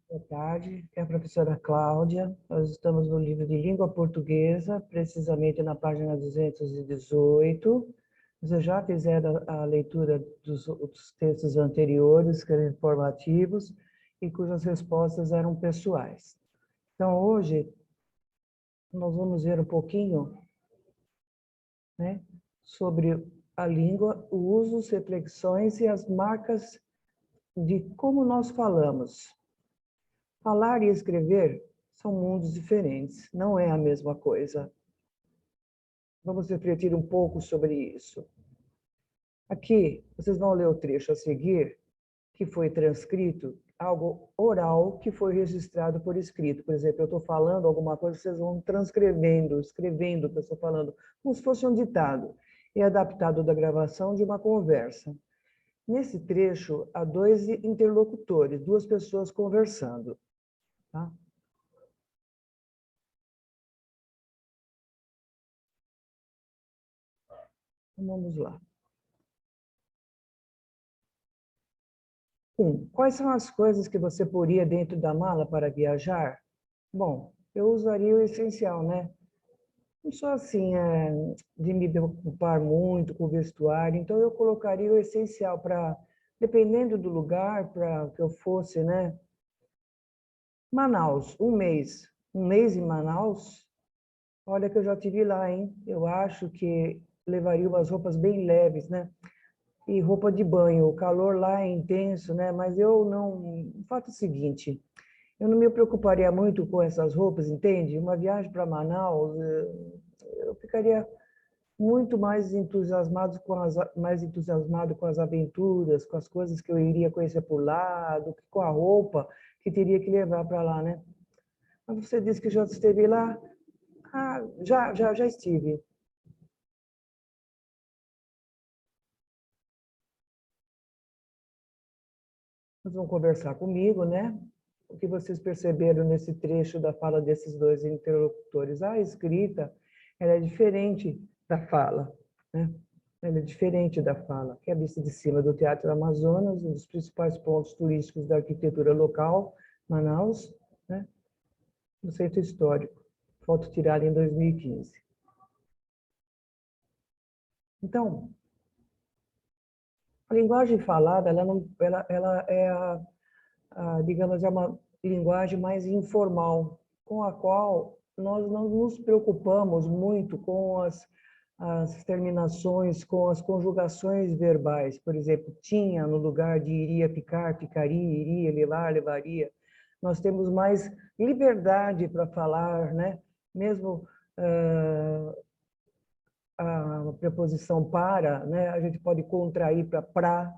Boa tarde, é a professora Cláudia. Nós estamos no livro de língua portuguesa, precisamente na página 218. Vocês já fizeram a leitura dos textos anteriores, que eram informativos, e cujas respostas eram pessoais. Então, hoje, nós vamos ver um pouquinho, né, sobre a língua, os usos, reflexões e as marcas de como nós falamos. Falar e escrever são mundos diferentes, não é a mesma coisa. Vamos refletir um pouco sobre isso. Aqui, vocês vão ler o trecho a seguir, que foi transcrito, algo oral que foi registrado por escrito. Por exemplo, eu estou falando alguma coisa, vocês vão transcrevendo, escrevendo o que eu estou falando, como se fosse um ditado, e adaptado da gravação de uma conversa. Nesse trecho, há dois interlocutores, duas pessoas conversando. Tá? Então, vamos lá. Quais são as coisas que você poria dentro da mala para viajar? Bom, eu usaria o essencial, né? Não sou assim, de me preocupar muito com o vestuário, então eu colocaria o essencial para, dependendo do lugar para que eu fosse, né? Manaus, um mês em Manaus, olha que eu já tive lá, hein? Eu acho que levaria umas roupas bem leves, né? E roupa de banho, o calor lá é intenso, né? Mas eu não... O fato é o seguinte, eu não me preocuparia muito com essas roupas, entende? Uma viagem para Manaus, eu ficaria muito mais entusiasmado com as aventuras, com as coisas que eu iria conhecer por lá, do que com a roupa que teria que levar para lá, né? Mas você disse que já esteve lá? Ah, já estive. Vocês vão conversar comigo, né? O que vocês perceberam nesse trecho da fala desses dois interlocutores? A escrita, ela é diferente da fala, né? Ela é diferente da fala, que é a vista de cima do Teatro Amazonas, um dos principais pontos turísticos da arquitetura local, Manaus, né? No Centro Histórico. Foto tirada em 2015. Então, a linguagem falada, ela, não, ela é digamos, é uma linguagem mais informal, com a qual nós não nos preocupamos muito com as terminações, com as conjugações verbais. Por exemplo, tinha no lugar de iria, ficar, ficaria, iria, levar, levaria. Nós temos mais liberdade para falar, né? Mesmo a preposição para, né? A gente pode contrair para pra.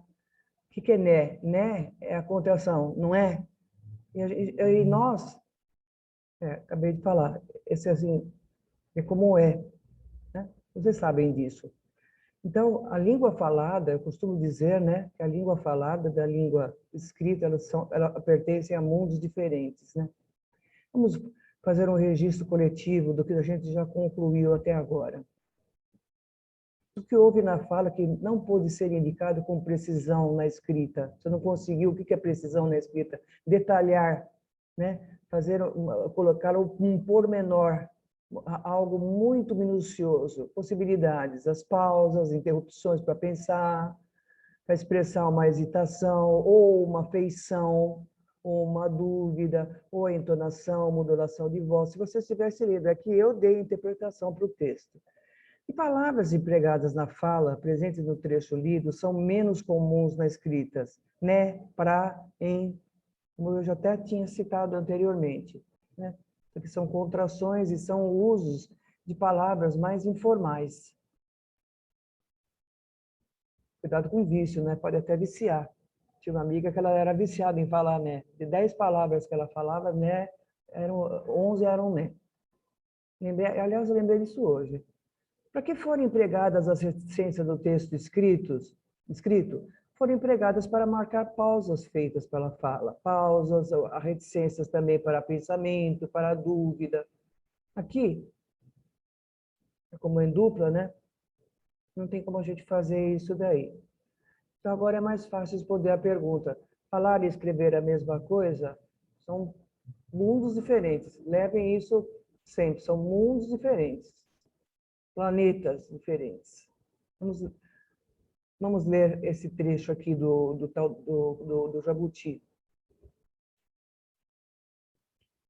O que é né? Né é a contração, não é? E nós, acabei de falar, esse assim, é como é, né? Vocês sabem disso. Então, a língua falada, eu costumo dizer, né, que a língua falada da língua escrita, ela pertencem a mundos diferentes, né? Vamos fazer um registro coletivo do que a gente já concluiu até agora. O que houve na fala que não pôde ser indicado com precisão na escrita. Você não conseguiu, o que é precisão na escrita? Detalhar, né? Colocar um pormenor, algo muito minucioso, possibilidades, as pausas, interrupções para pensar, para expressar uma hesitação, ou uma afeição, ou uma dúvida, ou a entonação, modulação de voz. Se você tivesse lido aqui, eu dei interpretação para o texto. E palavras empregadas na fala, presentes no trecho lido, são menos comuns na escrita. Né, pra, em, como eu já até tinha citado anteriormente. Né? Porque são contrações e são usos de palavras mais informais. Cuidado com o vício, né? Pode até viciar. Tinha uma amiga que ela era viciada em falar né. De 10 palavras que ela falava, né, 11 eram né. Aliás, eu lembrei disso hoje. Para que foram empregadas as reticências do texto escrito? Foram empregadas para marcar pausas feitas pela fala. Pausas, reticências também para pensamento, para dúvida. Aqui, como em dupla, né? Não tem como a gente fazer isso daí. Então, agora é mais fácil responder a pergunta. Falar e escrever a mesma coisa? São mundos diferentes. Levem isso sempre. São mundos diferentes. Planetas diferentes. Vamos ler esse trecho aqui do Jabuti.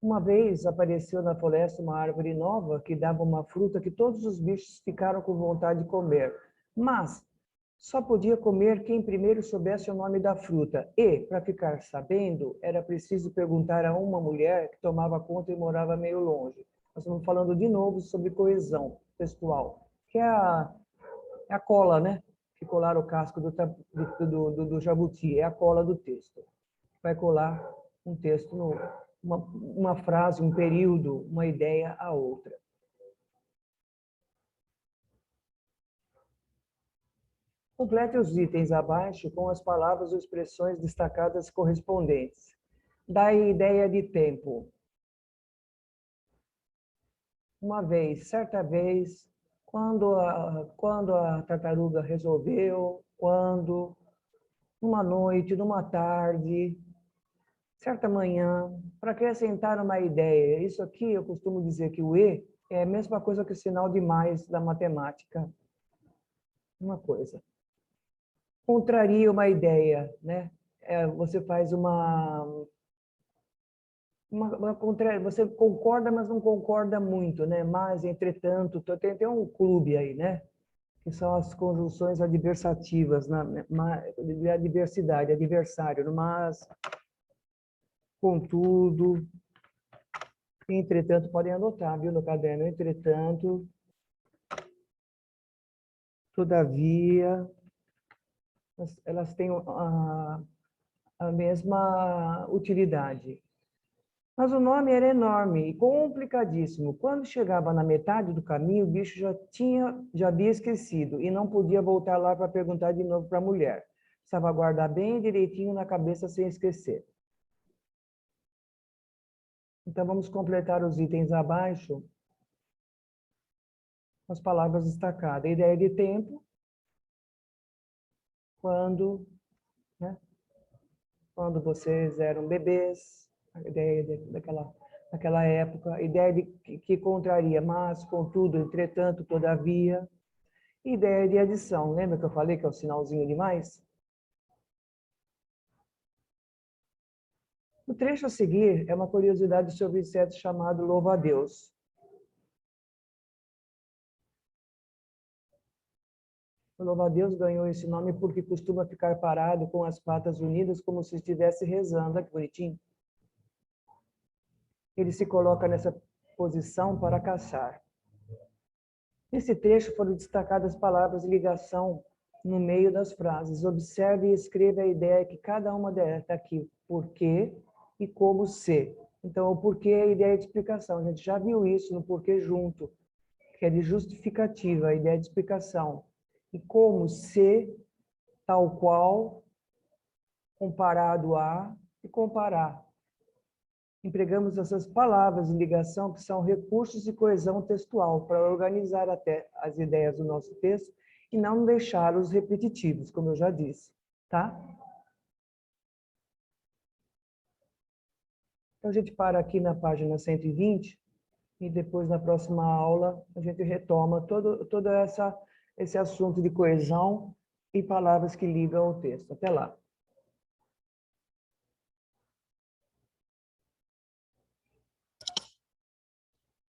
Uma vez apareceu na floresta uma árvore nova que dava uma fruta que todos os bichos ficaram com vontade de comer. Mas só podia comer quem primeiro soubesse o nome da fruta. E, para ficar sabendo, era preciso perguntar a uma mulher que tomava conta e morava meio longe. Nós estamos falando de novo sobre coesão textual, que é a cola, né? Que colar o casco do jabuti, é a cola do texto. Vai colar um texto, uma frase, um período, uma ideia a outra. Complete os itens abaixo com as palavras ou expressões destacadas correspondentes. Dá ideia de tempo. Uma vez, certa vez, quando a tartaruga resolveu, quando, numa noite, numa tarde, certa manhã, para acrescentar uma ideia. Isso aqui eu costumo dizer que o E é a mesma coisa que o sinal de mais da matemática. Uma coisa. Contraria uma ideia, né? Você faz você concorda, mas não concorda muito, né? Mas, entretanto, tem um clube aí, né? Que são as conjunções adversativas, de adversidade, adversário, mas, contudo, entretanto, podem anotar, viu, no caderno, entretanto, todavia, elas têm a mesma utilidade. Mas o nome era enorme e complicadíssimo. Quando chegava na metade do caminho, o bicho já havia esquecido e não podia voltar lá para perguntar de novo para a mulher. Precisava guardar bem direitinho na cabeça sem esquecer. Então, vamos completar os itens abaixo com as palavras destacadas. A ideia de tempo, né? Quando vocês eram bebês, a ideia daquela época, a ideia de que contraria, mas, contudo, entretanto, todavia, ideia de adição. Lembra que eu falei que é o sinalzinho de mais? O trecho a seguir é uma curiosidade sobre o inseto chamado louva-a-Deus. O louva-a-Deus ganhou esse nome porque costuma ficar parado com as patas unidas como se estivesse rezando. Olha que bonitinho. Ele se coloca nessa posição para caçar. Nesse trecho foram destacadas palavras de ligação no meio das frases. Observe e escreva a ideia que cada uma delas está aqui. Porquê e como ser. Então, o porquê é a ideia de explicação. A gente já viu isso no porquê junto, que é de justificativa, a ideia de explicação. E como ser, tal qual, comparado a e comparar. Empregamos essas palavras de ligação que são recursos de coesão textual para organizar até as ideias do nosso texto e não deixá-los repetitivos, como eu já disse, tá? Então, a gente para aqui na página 120 e depois, na próxima aula, a gente retoma todo esse assunto de coesão e palavras que ligam ao texto. Até lá.